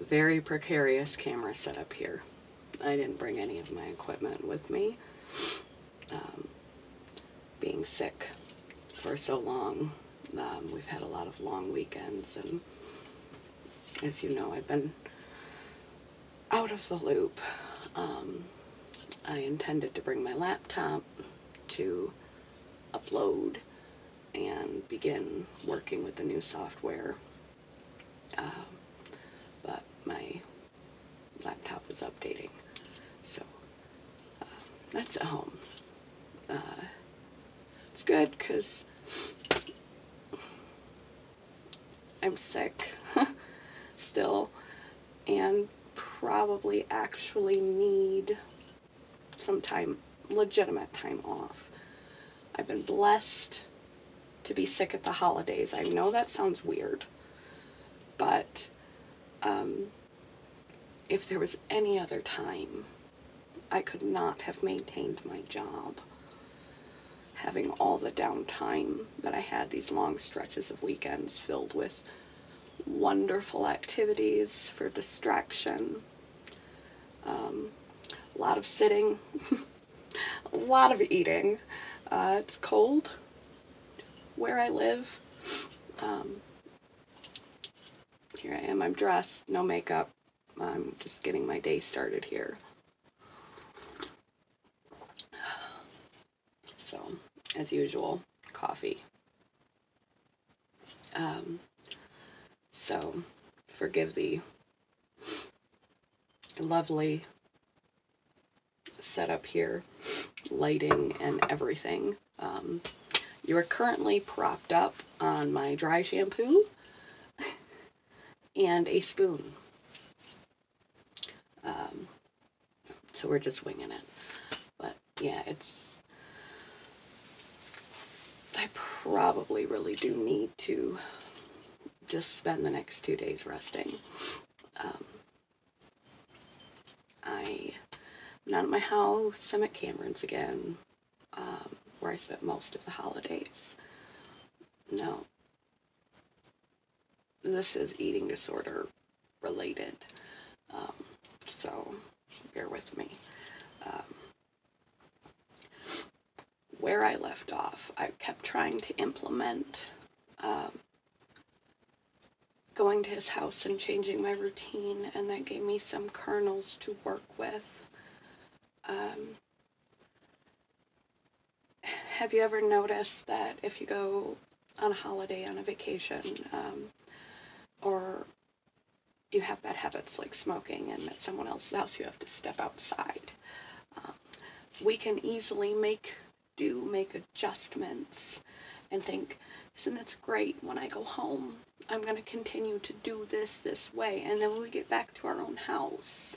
Very precarious camera setup here. I didn't bring any of my equipment with me. Being sick for so long, we've had a lot of long weekends, and as you know, I've been out of the loop. I intended to bring my laptop to upload and begin working with the new software, but my laptop was updating, so that's at home. It's good because I'm sick still, and probably actually need some time, legitimate time off. I've been blessed to be sick at the holidays. I know that sounds weird, but if there was any other time, I could not have maintained my job. Having all the downtime that I had, these long stretches of weekends filled with wonderful activities for distraction, a lot of sitting, a lot of eating. It's cold where I live. Here I am, I'm dressed, no makeup. I'm just getting my day started here. So, as usual, coffee. So, forgive the lovely setup here, lighting and everything. You are currently propped up on my dry shampoo and a spoon. So we're just winging it. But yeah, I probably really do need to just spend the next 2 days resting. I'm not at my house. I'm at Cameron's again, where I spent most of the holidays. No, this is eating disorder related, so bear with me. Where I left off, I kept trying to implement going to his house and changing my routine, and that gave me some kernels to work with. Have you ever noticed that if you go on a holiday, on a vacation, or you have bad habits like smoking, and at someone else's house you have to step outside, we can easily make adjustments and think, isn't this great? When I go home, I'm going to continue to do this way. And then when we get back to our own house,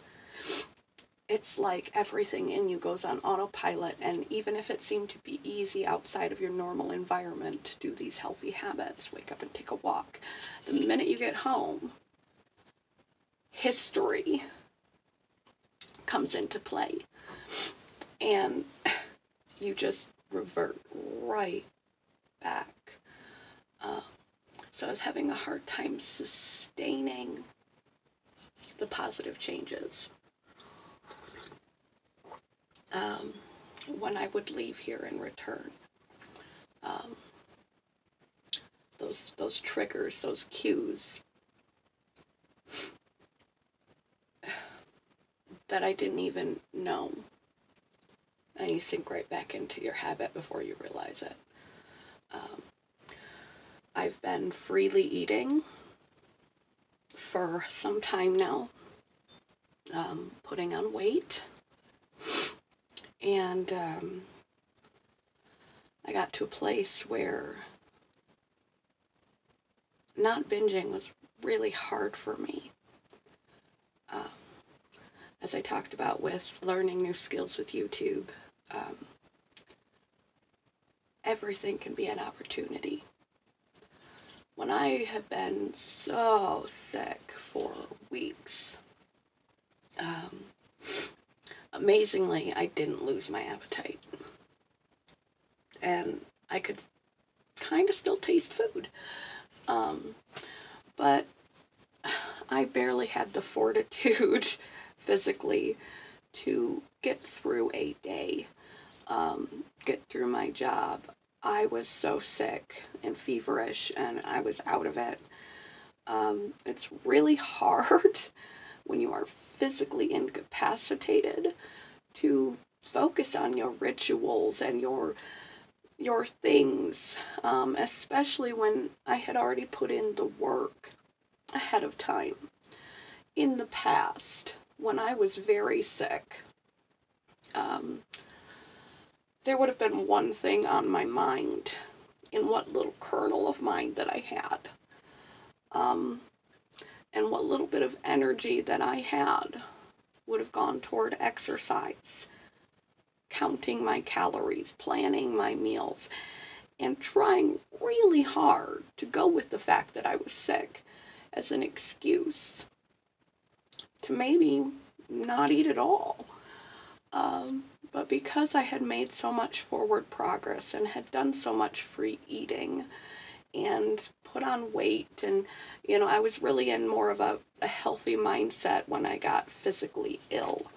it's like everything in you goes on autopilot. And even if it seemed to be easy outside of your normal environment to do these healthy habits, wake up and take a walk, the minute you get home, history comes into play. And you just revert right back. So I was having a hard time sustaining the positive changes when I would leave here and return. Those triggers, those cues that I didn't even know. And you sink right back into your habit before you realize it. I've been freely eating for some time now, putting on weight, and I got to a place where not binging was really hard for me. As I talked about with learning new skills with YouTube, everything can be an opportunity. When I have been so sick for weeks, amazingly, I didn't lose my appetite. And I could kind of still taste food. But I barely had the fortitude physically to get through a day, get through my job. I was so sick and feverish, and I was out of it. It's really hard when you are physically incapacitated to focus on your rituals and your things, especially when I had already put in the work ahead of time. In the past, when I was very sick, there would have been one thing on my mind, in what little kernel of mind that I had, and what little bit of energy that I had would have gone toward exercise, counting my calories, planning my meals, and trying really hard to go with the fact that I was sick as an excuse to maybe not eat at all. But because I had made so much forward progress and had done so much free eating and put on weight, and I was really in more of a healthy mindset when I got physically ill.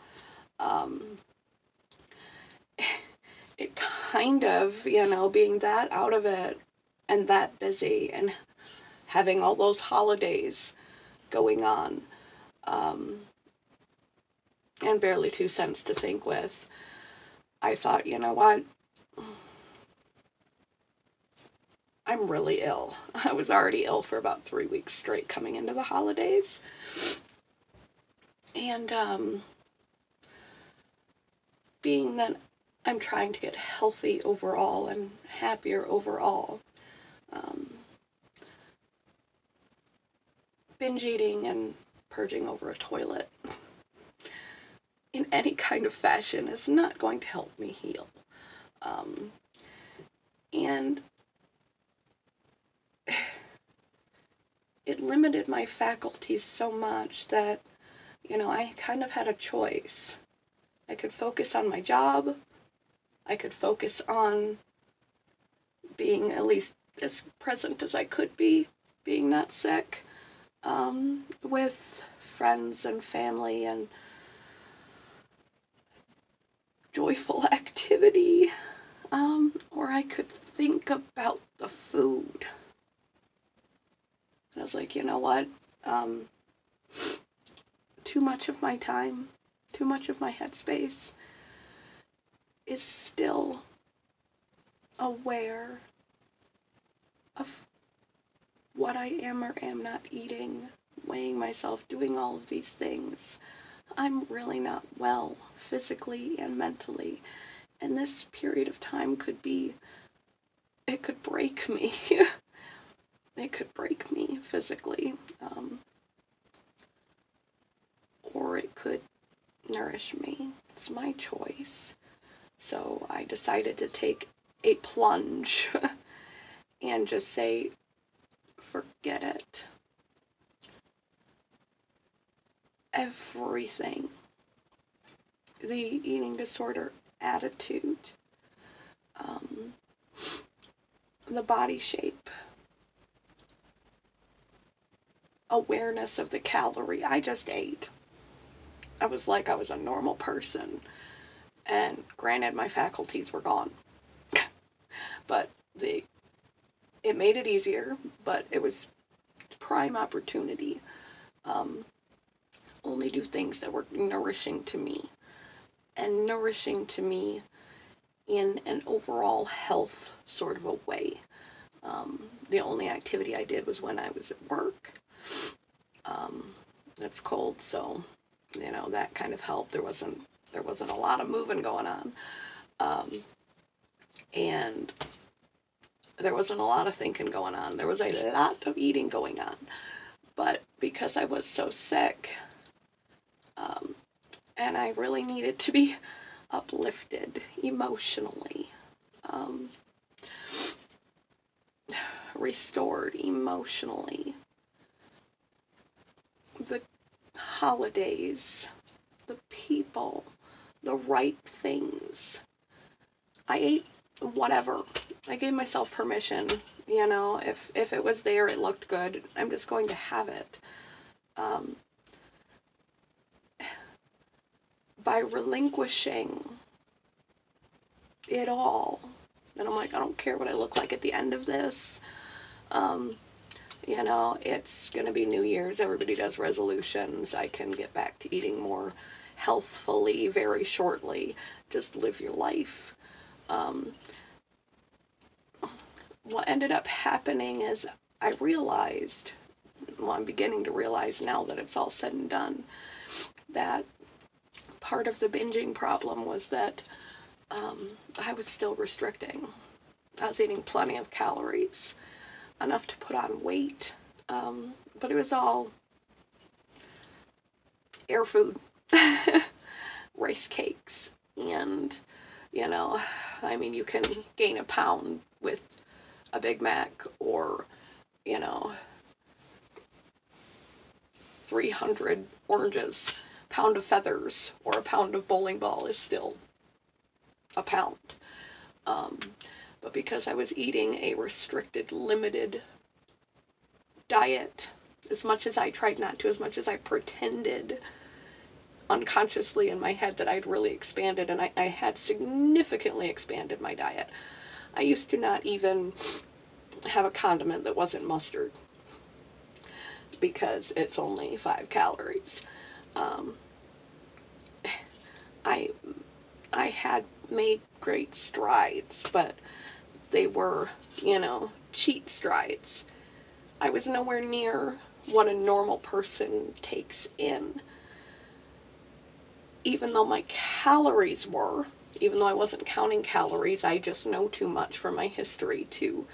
It kind of, being that out of it and that busy and having all those holidays going on, and barely 2 cents to think with, I thought, you know what? I'm really ill. I was already ill for about 3 weeks straight coming into the holidays. And being that I'm trying to get healthy overall and happier overall, binge eating and purging over a toilet in any kind of fashion is not going to help me heal. And it limited my faculties so much that, I kind of had a choice. I could focus on my job. I could focus on being at least as present as I could be, being that sick, with friends and family and joyful activity, or I could think about the food. And I was like, you know what? Too much of my time, too much of my headspace is still aware of what I am or am not eating, weighing myself, doing all of these things. I'm really not well physically and mentally, and this period of time could break me. It could break me physically, or it could nourish me. It's my choice. So I decided to take a plunge and just say, forget it. Everything. The eating disorder attitude, the body shape, awareness of the calorie. I just ate. I was like I was a normal person. And granted, my faculties were gone. But it made it easier, but it was prime opportunity. Only do things that were nourishing to me. And nourishing to me in an overall health sort of a way. The only activity I did was when I was at work. It's cold, so that kind of helped. There wasn't a lot of moving going on, and there wasn't a lot of thinking going on. There was a lot of eating going on, but because I was so sick, and I really needed to be uplifted emotionally, restored emotionally. The holidays, the people, the right things. I ate whatever. I gave myself permission, if it was there, it looked good, I'm just going to have it. Um, by relinquishing it all, and I'm like, I don't care what I look like at the end of this. You know, it's going to be New Year's. Everybody does resolutions. I can get back to eating more healthfully very shortly. Just live your life. What ended up happening is I realized, well, I'm beginning to realize now that it's all said and done, that part of the binging problem was that I was still restricting. I was eating plenty of calories, enough to put on weight, but it was all air food, rice cakes, and, you know, I mean, you can gain a pound with a Big Mac, or, you know, 300 oranges. Pound of feathers or a pound of bowling ball is still a pound. But because I was eating a restricted, limited diet, as much as I tried not to, as much as I pretended unconsciously in my head that I'd really expanded, and I had significantly expanded my diet. I used to not even have a condiment that wasn't mustard, because it's only 5 calories. I had made great strides, but they were, you know, cheat strides. I was nowhere near what a normal person takes in. Even though my calories were, even though I wasn't counting calories, I just know too much from my history to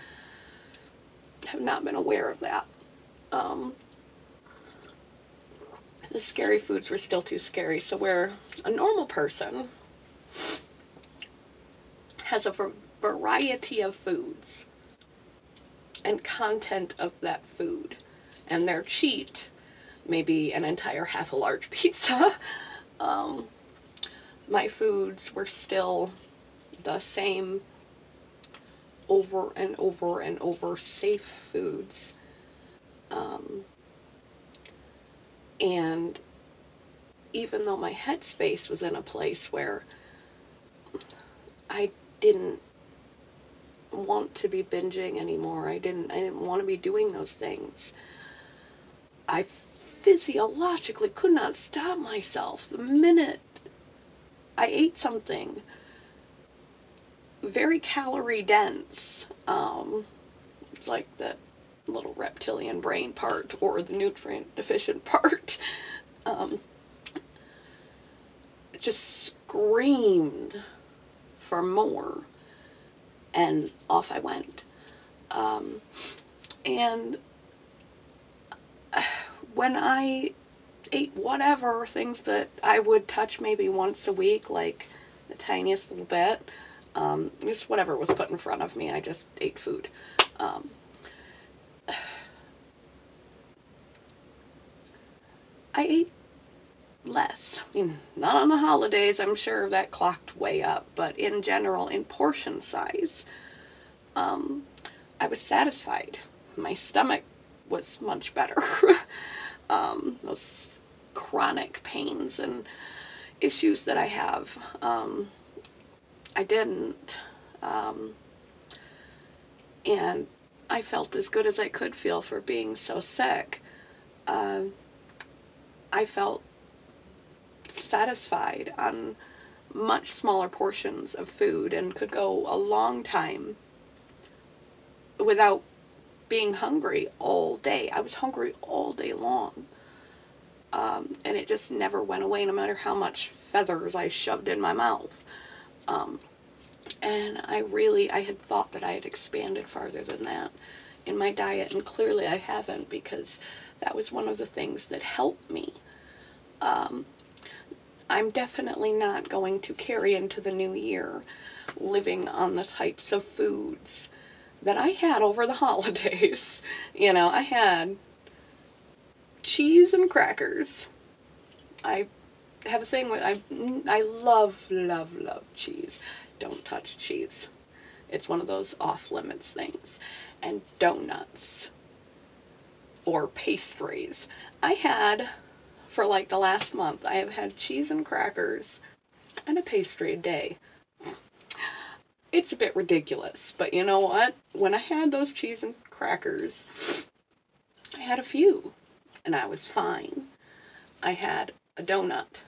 have not been aware of that. The scary foods were still too scary. So where a normal person has a variety of foods and content of that food, and their cheat may be an entire half a large pizza, my foods were still the same over and over and over safe foods. And even though my headspace was in a place where I didn't want to be binging anymore, I didn't want to be doing those things, I physiologically could not stop myself. The minute I ate something very calorie dense, like the little reptilian brain part or the nutrient deficient part, just screamed for more, and off I went. And when I ate whatever things that I would touch maybe once a week, like the tiniest little bit, just whatever was put in front of me, I just ate food. I ate less. I mean, not on the holidays, I'm sure that clocked way up, but in general, in portion size, I was satisfied. My stomach was much better. Those chronic pains and issues that I have, I didn't. And I felt as good as I could feel for being so sick. I felt satisfied on much smaller portions of food and could go a long time without being hungry all day. I was hungry all day long. And it just never went away, no matter how much feathers I shoved in my mouth. And I had thought that I had expanded farther than that in my diet, and clearly I haven't, because that was one of the things that helped me. I'm definitely not going to carry into the new year living on the types of foods that I had over the holidays. You know, I had cheese and crackers. I have a thing with, I love cheese. Don't touch cheese. It's one of those off-limits things. And donuts. or pastries. I had, for like the last month, I have had cheese and crackers and a pastry a day. It's a bit ridiculous, but you know what? When I had those cheese and crackers, I had a few, and I was fine. I had a donut.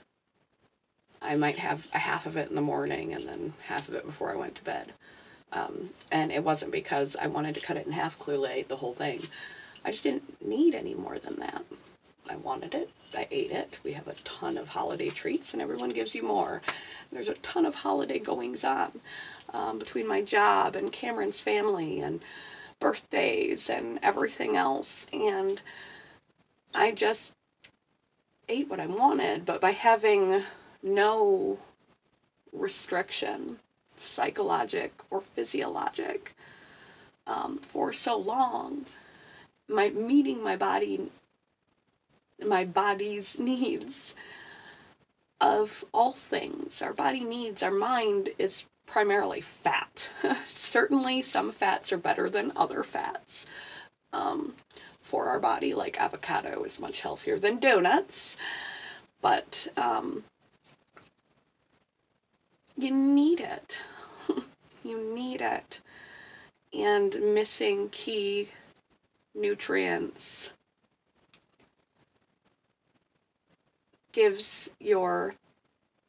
I might have a half of it in the morning and then half of it before I went to bed. And it wasn't because I wanted to cut it in half. Clearly, I ate the whole thing. I just didn't need any more than that. I wanted it. I ate it. We have a ton of holiday treats, and everyone gives you more. There's a ton of holiday goings on between my job and Cameron's family and birthdays and everything else. And I just ate what I wanted, but by having no restriction, psychologic or physiologic, for so long, meeting my body's needs of all things. Our body needs, our mind is primarily fat. Certainly some fats are better than other fats for our body, like avocado is much healthier than donuts, but you need it. You need it. And missing key nutrients gives your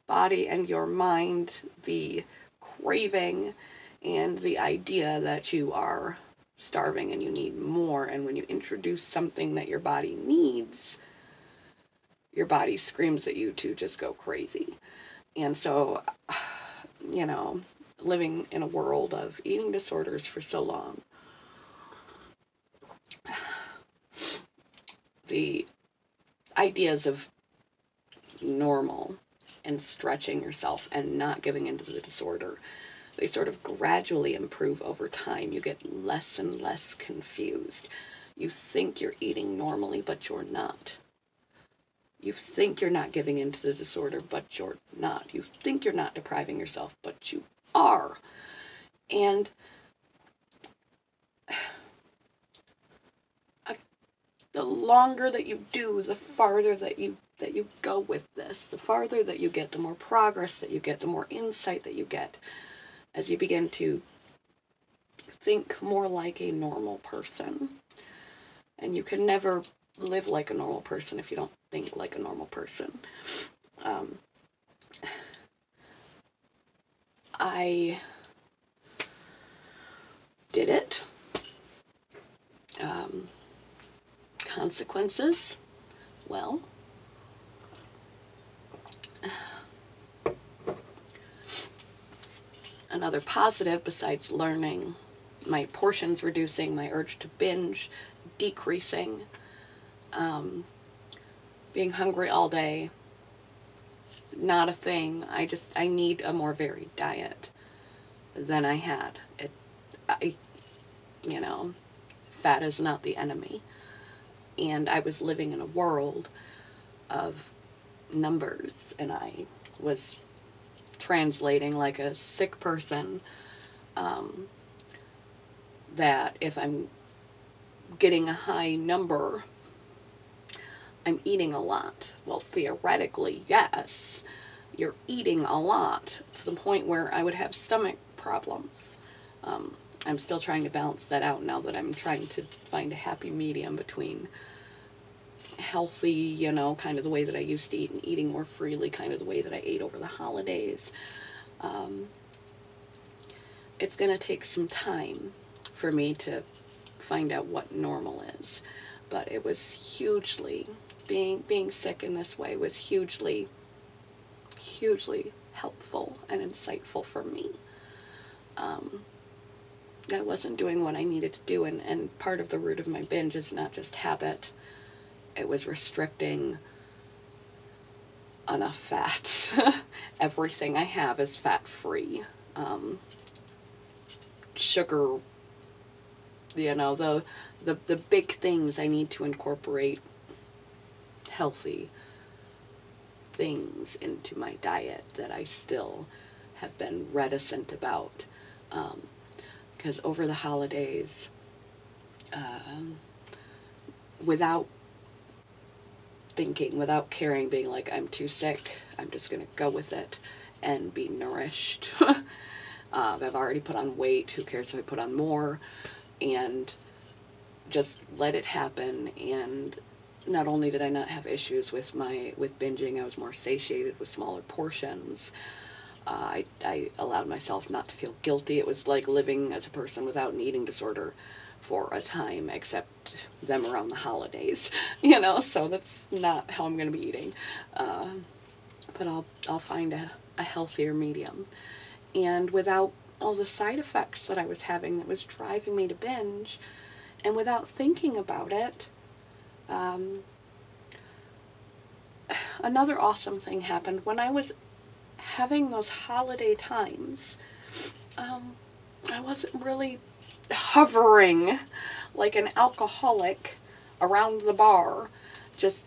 body and your mind the craving and the idea that you are starving and you need more. And when you introduce something that your body needs, your body screams at you to just go crazy. And so, you know, living in a world of eating disorders for so long, the ideas of normal and stretching yourself and not giving into the disorder, they sort of gradually improve over time. You get less and less confused. You think you're eating normally, but you're not. You think you're not giving into the disorder, but you're not. You think you're not depriving yourself, but you are. And the longer that you do, the farther that you go with this, the farther that you get, the more progress that you get, the more insight that you get as you begin to think more like a normal person. And you can never live like a normal person if you don't think like a normal person. I did it. Consequences? Well, another positive besides learning, my portions reducing, my urge to binge decreasing, being hungry all day, not a thing. I need a more varied diet than I had. You know, fat is not the enemy. And I was living in a world of numbers, and I was translating like a sick person, that if I'm getting a high number, I'm eating a lot. Well, theoretically, yes, you're eating a lot to the point where I would have stomach problems. I'm still trying to balance that out now that I'm trying to find a happy medium between healthy, you know, kind of the way that I used to eat, and eating more freely, kind of the way that I ate over the holidays. It's going to take some time for me to find out what normal is. But it was hugely, being sick in this way was hugely helpful and insightful for me. I wasn't doing what I needed to do, and part of the root of my binge is not just habit. It was restricting enough fat. Everything I have is fat-free. Sugar, you know, the big things I need to incorporate healthy things into my diet that I still have been reticent about. Because over the holidays, without thinking, without caring, being like, I'm too sick, I'm just going to go with it and be nourished. I've already put on weight, who cares if I put on more, and just let it happen. And not only did I not have issues with binging, I was more satiated with smaller portions. I allowed myself not to feel guilty. It was like living as a person without an eating disorder for a time, except them around the holidays, you know, so that's not how I'm going to be eating. But I'll find a healthier medium. And without all the side effects that I was having that was driving me to binge, and without thinking about it, another awesome thing happened. When I was having those holiday times, I wasn't really hovering like an alcoholic around the bar just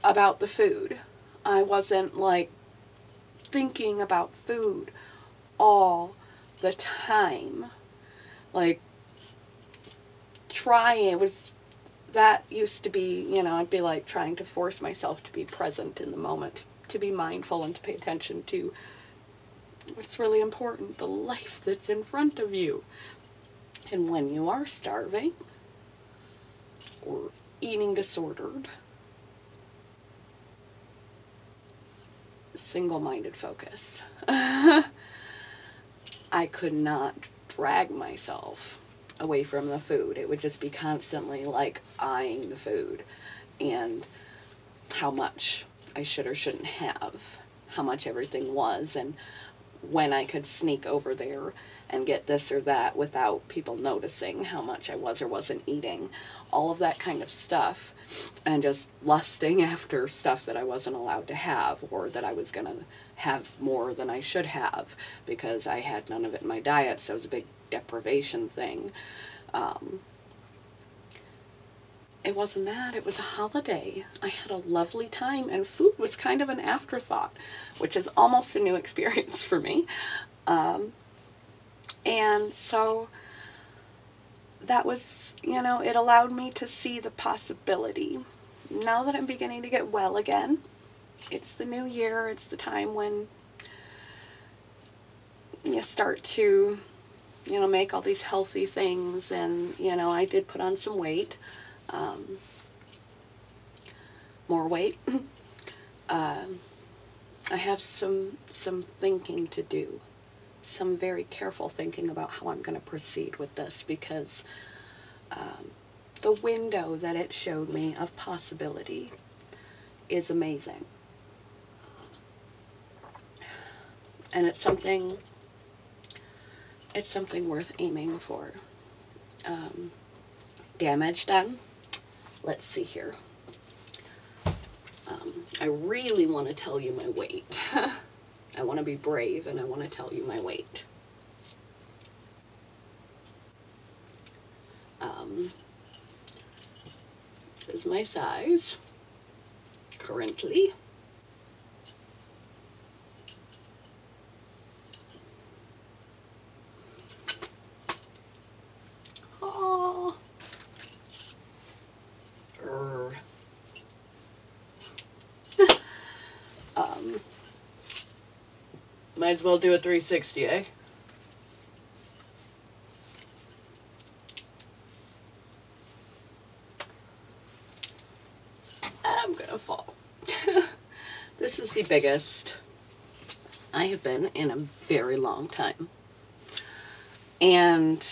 about the food. I wasn't like thinking about food all the time. Like, that used to be, you know, I'd be like trying to force myself to be present in the moment, to be mindful and to pay attention to what's really important, the life that's in front of you. And when you are starving or eating disordered, single-minded focus. I could not drag myself away from the food. It would just be constantly like eyeing the food and how much I should or shouldn't have, how much everything was, and when I could sneak over there and get this or that without people noticing how much I was or wasn't eating. All of that kind of stuff. And just lusting after stuff that I wasn't allowed to have, or that I was going to have more than I should have because I had none of it in my diet, so it was a big deprivation thing. It wasn't that. It was a holiday. I had a lovely time, and food was kind of an afterthought, which is almost a new experience for me. And so that was, you know, it allowed me to see the possibility. Now that I'm beginning to get well again, it's the new year, it's the time when you start to, you know, make all these healthy things. And, you know, I did put on some weight. More weight. I have some thinking to do, some very careful thinking about how I'm going to proceed with this, because the window that it showed me of possibility is amazing. And it's something worth aiming for. Damage done. Let's see here. I really want to tell you my weight. I want to be brave, and I want to tell you my weight. This is my size currently. Oh. Might as well do a 360, eh? I'm gonna fall. This is the biggest I have been in a very long time. And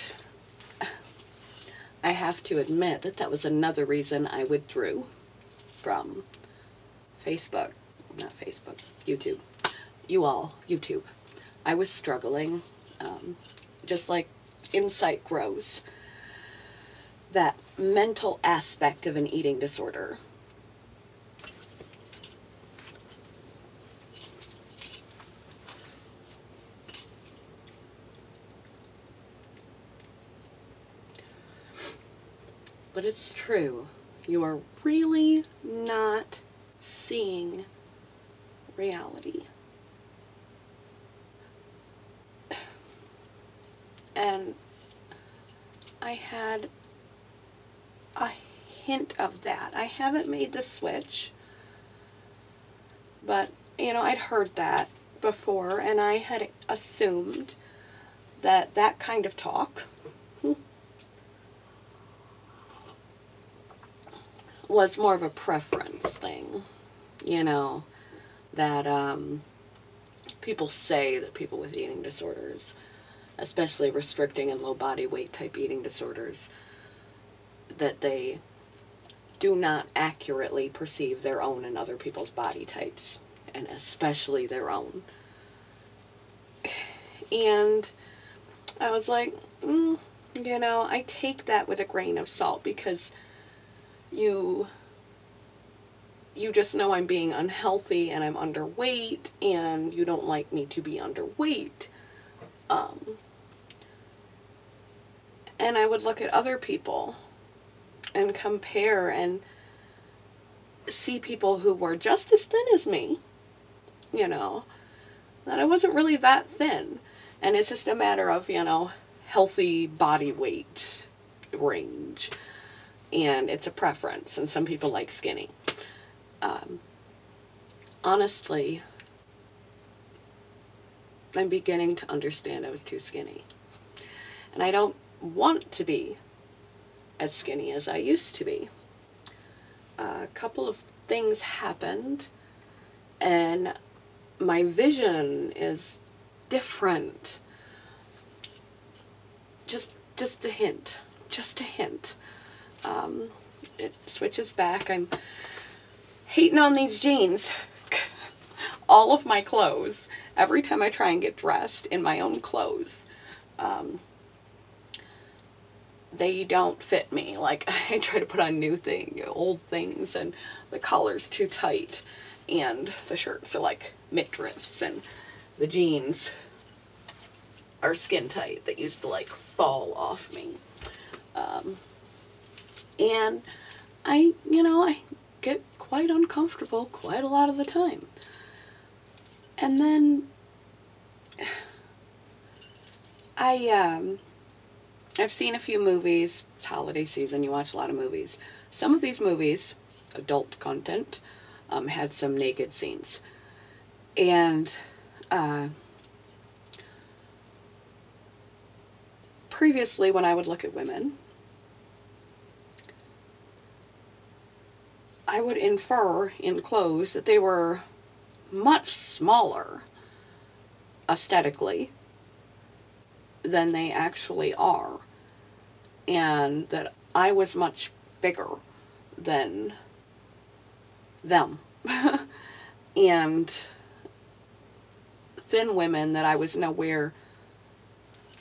I have to admit that that was another reason I withdrew from Facebook. Not Facebook, YouTube. YouTube. I was struggling, just like insight grows. That mental aspect of an eating disorder. But it's true. You are really not seeing reality. And I had a hint of that. I haven't made the switch, but, you know, I'd heard that before, and I had assumed that that kind of talk was more of a preference thing, you know, that people say that people with eating disorders, especially restricting and low body weight type eating disorders, that they do not accurately perceive their own and other people's body types, and especially their own. And I was like, you know, I take that with a grain of salt, because you just know I'm being unhealthy and I'm underweight, and you don't like me to be underweight. And I would look at other people and compare and see people who were just as thin as me, you know, that I wasn't really that thin. And it's just a matter of, you know, healthy body weight range. And it's a preference, and some people like skinny. Honestly, I'm beginning to understand I was too skinny. And I don't want to be as skinny as I used to be. A couple of things happened, and my vision is different. Just a hint. Just a hint. It switches back. I'm hating on these jeans. All of my clothes, every time I try and get dressed in my own clothes, they don't fit me. Like, I try to put on old things, and the collar's too tight, and the shirts are like midriffs, and the jeans are skin tight that used to like fall off me. And I get quite uncomfortable quite a lot of the time. And then I've seen a few movies. It's holiday season, you watch a lot of movies. Some of these movies, adult content, had some naked scenes. And previously, when I would look at women, I would infer in clothes that they were much smaller aesthetically than they actually are, and that I was much bigger than them. And thin women that I was nowhere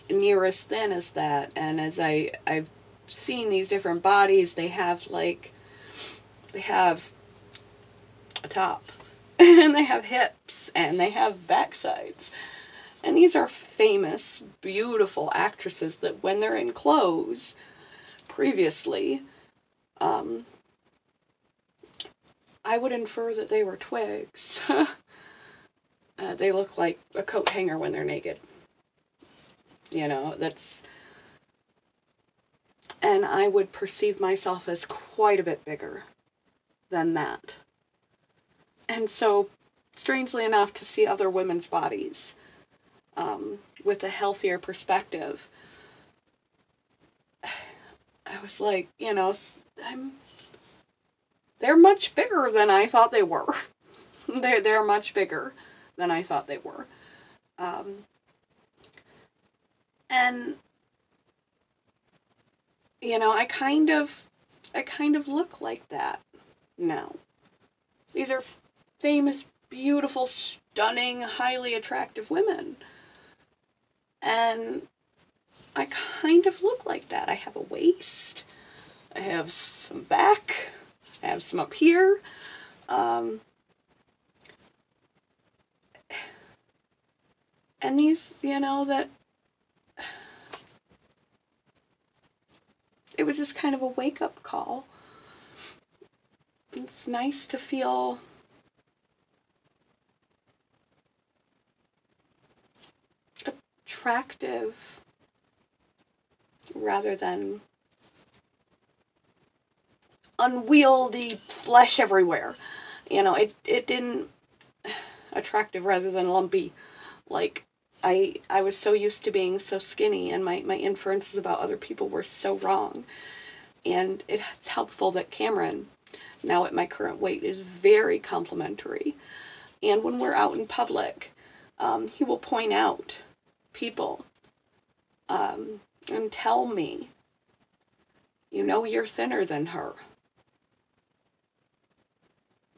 near as thin as that. And as I've seen these different bodies, they have a top, and they have hips, and they have backsides. And these are famous, beautiful actresses that when they're in clothes, previously, I would infer that they were twigs. They look like a coat hanger when they're naked. You know, and I would perceive myself as quite a bit bigger than that. And so, strangely enough, to see other women's bodies with a healthier perspective, I was like, you know, they're much bigger than I thought they were. They're much bigger than I thought they were. And, you know, I kind of look like that now. These are famous, beautiful, stunning, highly attractive women. And I kind of look like that. I have a waist. I have some back. I have some up here. And these, you know, that it was just kind of a wake-up call. It's nice to feel attractive rather than unwieldy flesh everywhere. You know, it didn't, attractive rather than lumpy. Like, I was so used to being so skinny, and my inferences about other people were so wrong. And it's helpful that Cameron, now at my current weight, is very complimentary. And when we're out in public, he will point out people and tell me, you know, you're thinner than her.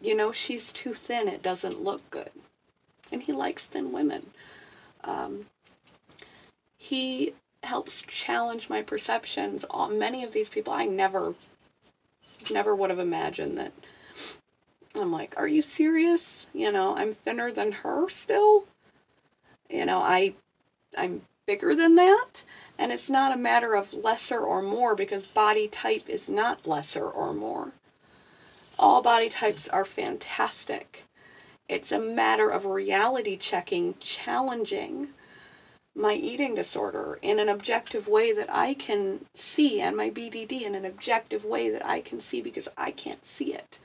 You know, she's too thin, it doesn't look good. And he likes thin women. He helps challenge my perceptions on many of these people. I never would have imagined that. I'm like, are you serious? You know, I'm thinner than her still? You know, I'm bigger than that. And it's not a matter of lesser or more, because body type is not lesser or more. All body types are fantastic. It's a matter of reality checking, challenging my eating disorder in an objective way that I can see, and my BDD in an objective way that I can see, because I can't see it.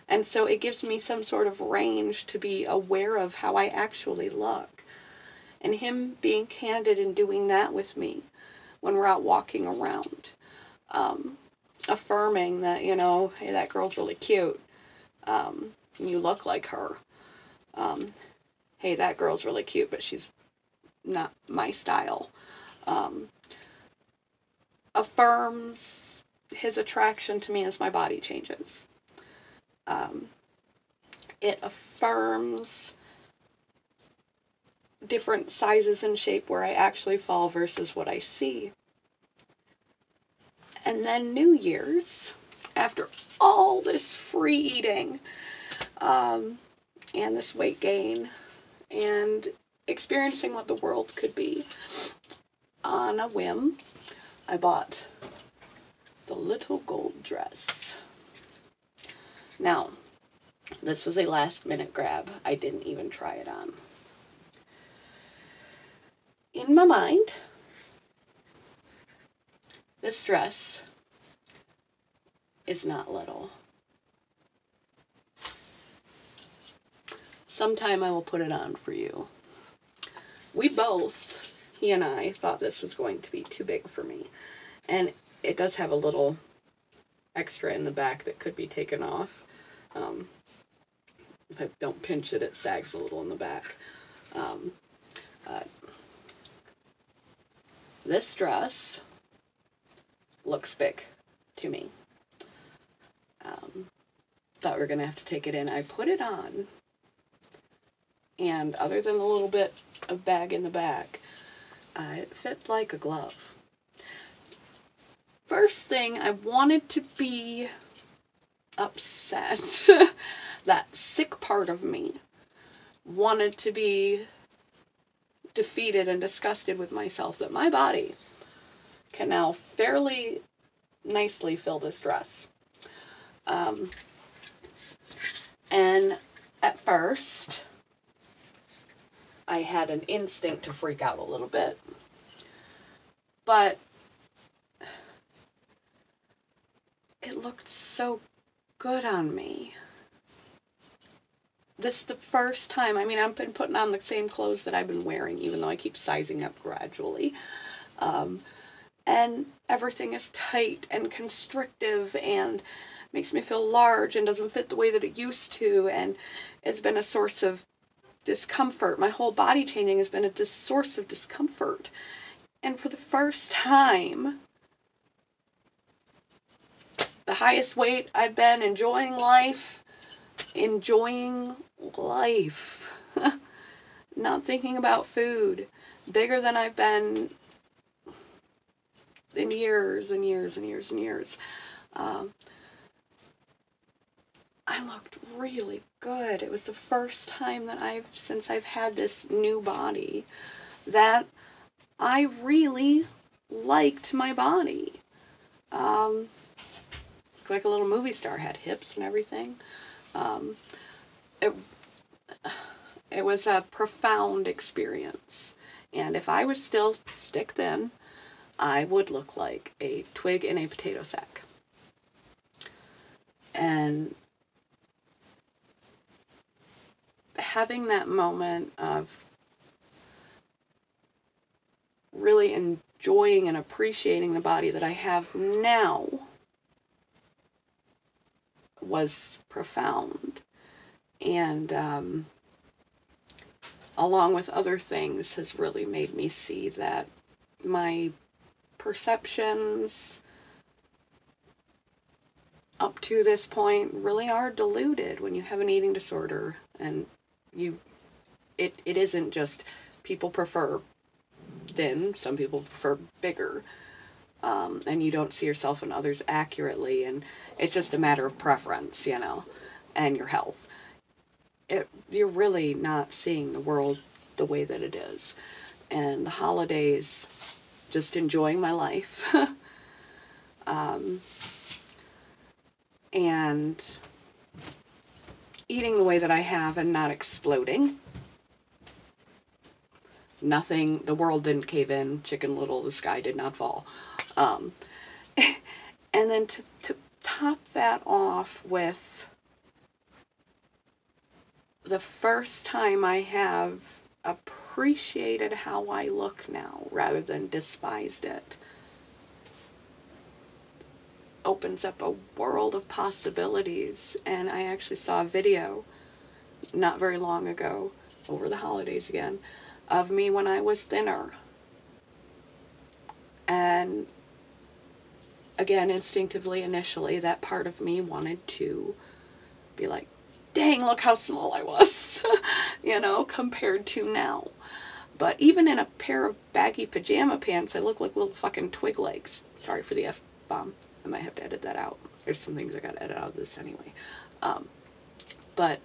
And so it gives me some sort of range to be aware of how I actually look. And him being candid and doing that with me when we're out walking around, affirming that, you know, hey, that girl's really cute, you look like her. Hey, that girl's really cute, but she's not my style. Affirms his attraction to me as my body changes. It affirms different sizes and shape where I actually fall versus what I see. And then New Year's, after all this free eating, and this weight gain, and experiencing what the world could be, on a whim, I bought the little gold dress. Now, this was a last-minute grab. I didn't even try it on. In my mind, this dress is not little. Sometime I will put it on for you. We both, he and I, thought this was going to be too big for me. And it does have a little extra in the back that could be taken off. If I don't pinch it, it sags a little in the back. This dress looks big to me. Thought we were going to have to take it in. I put it on, and other than the little bit of bag in the back, it fit like a glove. First thing, I wanted to be upset. That sick part of me wanted to be defeated and disgusted with myself that my body can now fairly nicely fill this dress. And at first, I had an instinct to freak out a little bit. But it looked so good on me. This is the first time, I mean, I've been putting on the same clothes that I've been wearing, even though I keep sizing up gradually. And everything is tight and constrictive and makes me feel large and doesn't fit the way that it used to. And it's been a source of discomfort. My whole body changing has been a source of discomfort. And for the first time, the highest weight I've been enjoying life. Not thinking about food. Bigger than I've been in years and years and years and years. I looked really good. It was the first time that since I've had this new body, that I really liked my body. Like a little movie star, had hips and everything. It was a profound experience. And if I was still stick thin, I would look like a twig in a potato sack. And having that moment of really enjoying and appreciating the body that I have now was profound. And along with other things has really made me see that my perceptions up to this point really are diluted when you have an eating disorder. And it isn't just people prefer thin, some people prefer bigger, and you don't see yourself and others accurately, and it's just a matter of preference, you know, and your health. You're really not seeing the world the way that it is. And the holidays, just enjoying my life, and eating the way that I have and not exploding. Nothing, the world didn't cave in, Chicken Little, the sky did not fall. And then to top that off with the first time I have appreciated how I look now rather than despised it, opens up a world of possibilities. And I actually saw a video not very long ago, over the holidays again, of me when I was thinner. And again, instinctively, initially, that part of me wanted to be like, dang, look how small I was, you know, compared to now. But even in a pair of baggy pajama pants, I look like little fucking twig legs. Sorry for the F-bomb. I might have to edit that out. There's some things I gotta edit out of this anyway. But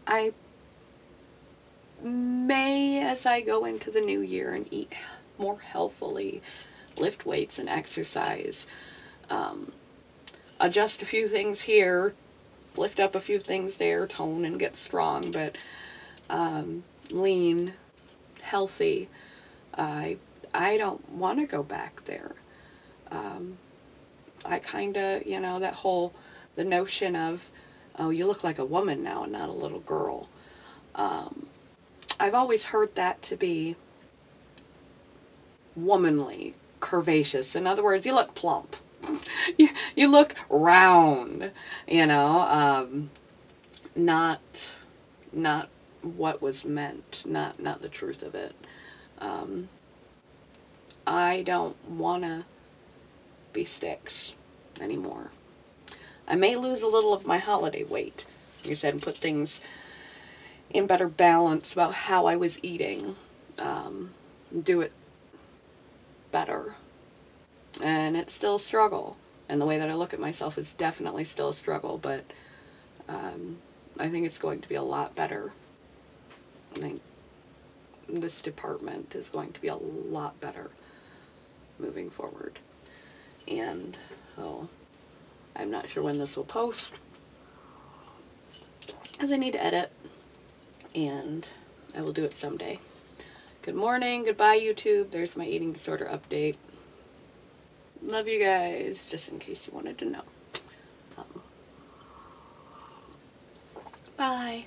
I may, as I go into the new year and eat more healthily, lift weights and exercise, adjust a few things here, lift up a few things there, tone and get strong, but lean, healthy. I don't want to go back there. I kind of, you know, the notion of, oh, you look like a woman now and not a little girl. I've always heard that to be womanly, curvaceous. In other words, you look plump. you look round, you know, not what was meant, not the truth of it. I don't want to be sticks anymore. I may lose a little of my holiday weight, like I said, and put things in better balance about how I was eating, do it better. And it's still a struggle, and the way that I look at myself is definitely still a struggle, but I think it's going to be a lot better. I think this department is going to be a lot better moving forward. And I'm not sure when this will post, as I need to edit, and I will do it someday. Good morning, goodbye YouTube. There's my eating disorder update. Love you guys, just in case you wanted to know. Bye.